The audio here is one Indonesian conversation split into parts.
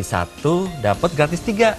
beli satu dapat gratis 3.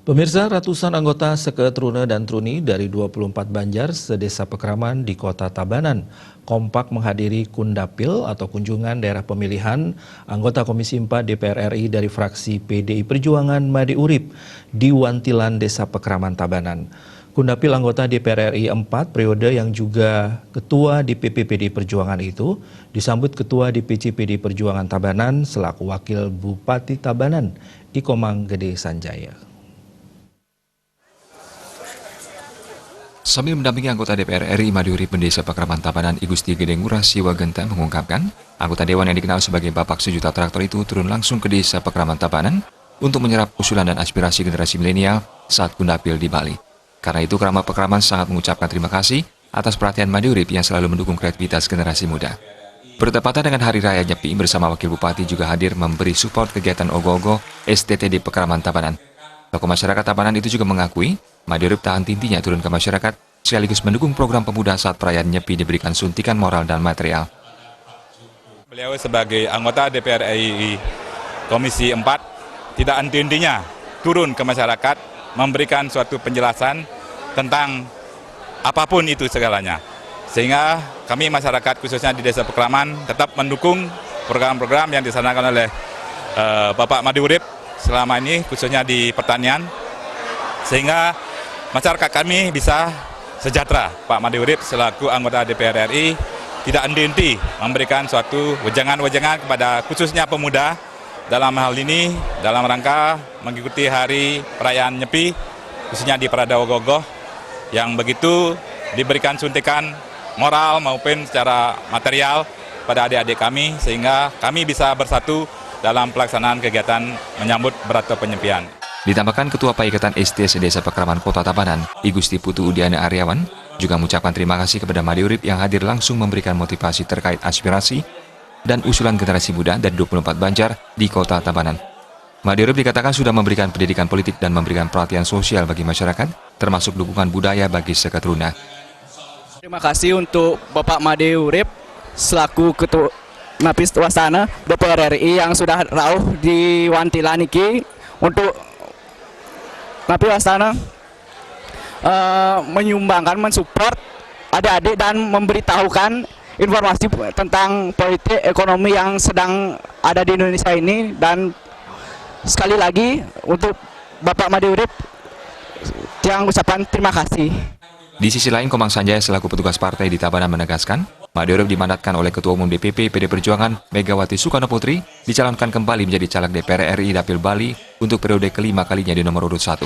Pemirsa, ratusan anggota Seke Trune dan Truni dari 24 Banjar sedesa Pekraman di Kota Tabanan kompak menghadiri Kundapil atau kunjungan daerah pemilihan anggota Komisi 4 DPR RI dari fraksi PDI Perjuangan Made Urip di Wantilan Desa Pekraman Tabanan. Kundapil anggota DPR RI 4 periode yang juga ketua DPP PDI Perjuangan itu disambut Ketua DPC PDI Perjuangan Tabanan selaku Wakil Bupati Tabanan, Ikomang Gede Sanjaya. Sambil mendampingi anggota DPR RI Made Urip Desa Pekraman Tabanan, I Gusti Gede Ngurah Siwagenta mengungkapkan, anggota Dewan yang dikenal sebagai Bapak Sejuta Traktor itu turun langsung ke Desa Pekraman Tabanan untuk menyerap usulan dan aspirasi generasi milenial saat Kundapil di Bali. Karena itu, Keramat Pekraman sangat mengucapkan terima kasih atas perhatian Made Urip yang selalu mendukung kreativitas generasi muda. Bertepatan dengan Hari Raya Nyepi, bersama Wakil Bupati juga hadir memberi support kegiatan Ogo-Ogo STT di Pekraman Tabanan. Tokoh masyarakat Tabanan itu juga mengakui Made Urip tahan tintinya turun ke masyarakat sekaligus mendukung program pemuda saat perayaan Nyepi diberikan suntikan moral dan material. Beliau sebagai anggota DPR RI Komisi 4 tidak henti-hentinya turun ke masyarakat memberikan suatu penjelasan tentang apapun itu segalanya. Sehingga kami masyarakat khususnya di Desa Pekraman tetap mendukung program-program yang dilaksanakan oleh Bapak Made Urip selama ini khususnya di pertanian. Sehingga masyarakat kami bisa sejahtera. Pak Made Urip selaku anggota DPR RI tidak henti-henti memberikan suatu wejangan-wejangan kepada khususnya pemuda dalam hal ini dalam rangka mengikuti hari perayaan Nyepi khususnya di Parada Ogo-Ogo yang begitu diberikan suntikan moral maupun secara material pada adik-adik kami sehingga kami bisa bersatu dalam pelaksanaan kegiatan menyambut Berato Penyepian. Ditambahkan Ketua Paikatan STS Desa Pekraman Kota Tabanan, I Gusti Putu Udiana Aryawan, juga mengucapkan terima kasih kepada Made Urip yang hadir langsung memberikan motivasi terkait aspirasi dan usulan generasi muda dari 24 Banjar di Kota Tabanan. Made Urip dikatakan sudah memberikan pendidikan politik dan memberikan perhatian sosial bagi masyarakat, termasuk dukungan budaya bagi Seke Trune. Terima kasih untuk Bapak Made Urip selaku Ketua Napis Wasana DPR RI yang sudah rauh di Wantilan iki untuk Napis Wasana menyumbangkan, mensupport adik-adik dan memberitahukan informasi tentang politik ekonomi yang sedang ada di Indonesia ini. Dan sekali lagi untuk Bapak Made Urip yang ucapan terima kasih. Di sisi lain, Komang Sanjaya selaku petugas partai di Tabanan menegaskan, Made Urip dimandatkan oleh Ketua Umum DPP PD Perjuangan Megawati Soekarno Putri dicalonkan kembali menjadi caleg DPR RI Dapil Bali untuk periode kelima kalinya di nomor urut 1.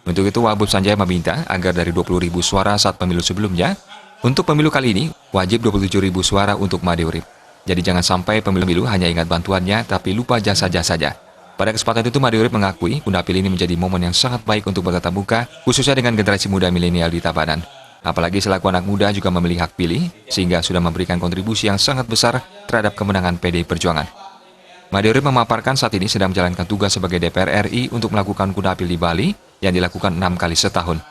Untuk itu, Wabub Sanjaya meminta agar dari 20.000 suara saat pemilu sebelumnya, untuk pemilu kali ini, wajib 27.000 suara untuk Made Urip. Jadi jangan sampai pemilu hanya ingat bantuannya, tapi lupa jasa-jasanya. Pada kesempatan itu, Made Urip mengakui Kundapil ini menjadi momen yang sangat baik untuk bertatap muka, khususnya dengan generasi muda milenial di Tabanan. Apalagi selaku anak muda juga memilih hak pilih, sehingga sudah memberikan kontribusi yang sangat besar terhadap kemenangan PDI Perjuangan. Made Urip memaparkan saat ini sedang menjalankan tugas sebagai DPR RI untuk melakukan Kundapil di Bali yang dilakukan 6 kali setahun.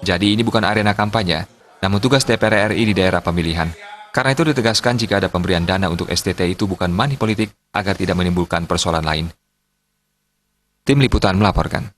Jadi ini bukan arena kampanye, namun tugas DPR RI di daerah pemilihan. Karena itu ditegaskan jika ada pemberian dana untuk STT itu bukan money politik agar tidak menimbulkan persoalan lain. Tim Liputan melaporkan.